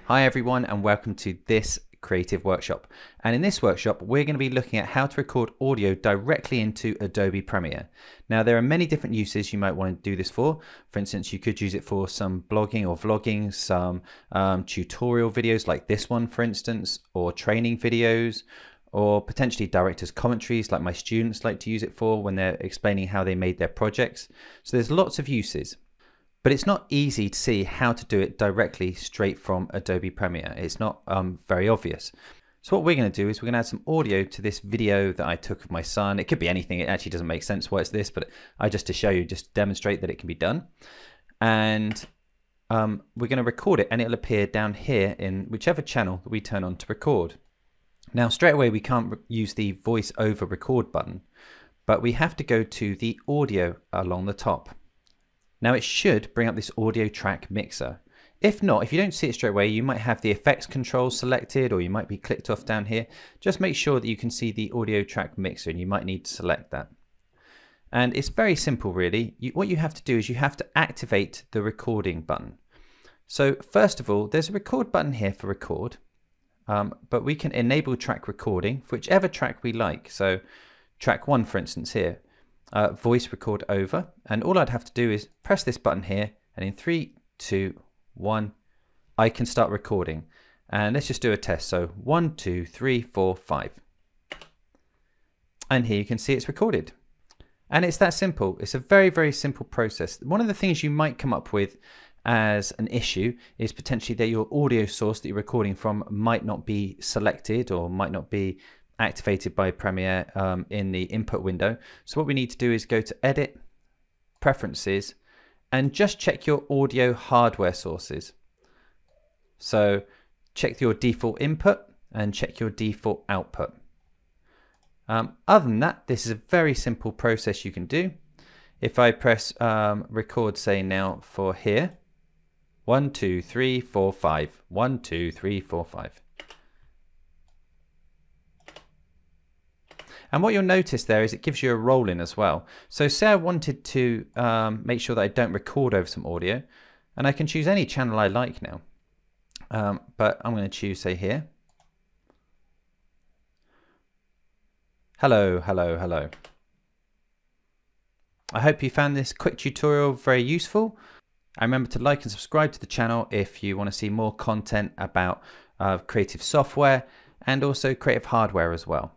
Hi everyone and welcome to this creative workshop. And in this workshop we're going to be looking at how to record audio directly into Adobe Premiere. Now there are many different uses you might want to do this for. For instance, you could use it for some blogging or vlogging, some tutorial videos like this one for instance, or training videos, or potentially director's commentaries like my students like to use it for when they're explaining how they made their projects. So there's lots of uses. But it's not easy to see how to do it directly straight from Adobe Premiere. It's not very obvious. So what we're going to do is we're going to add some audio to this video that I took of my son. It could be anything. It actually doesn't make sense why it's this, but just to show you, just to demonstrate that it can be done. And we're going to record it and it'll appear down here in whichever channel that we turn on to record. Now straight away we can't use the voiceover record button, but we have to go to the audio along the top. Now it should bring up this audio track mixer. If not, if you don't see it straight away, you might have the effects controls selected or you might be clicked off down here. Just make sure that you can see the audio track mixer and you might need to select that. And it's very simple really. What you have to do is you have to activate the recording button. So first of all, there's a record button here for record, but we can enable track recording for whichever track we like. So track 1 for instance here. Voice record over, and all I'd have to do is press this button here, and in 3, 2, 1 I can start recording. And let's just do a test. So 1, 2, 3, 4, 5, and here you can see it's recorded. And it's that simple. It's a very simple process. One of the things you might come up with as an issue is potentially that your audio source that you're recording from might not be selected or might not be activated by Premiere in the input window. So what we need to do is go to Edit, Preferences, and just check your audio hardware sources. So check your default input and check your default output. Other than that, this is a very simple process you can do. If I press record, say now for here, 1, 2, 3, 4, 5, 1, 2, 3, 4, 5. And what you'll notice there is it gives you a roll in as well. So say I wanted to make sure that I don't record over some audio, and I can choose any channel I like now. But I'm going to choose, say here. Hello, hello, hello. I hope you found this quick tutorial very useful. And remember to like and subscribe to the channel if you want to see more content about creative software and also creative hardware as well.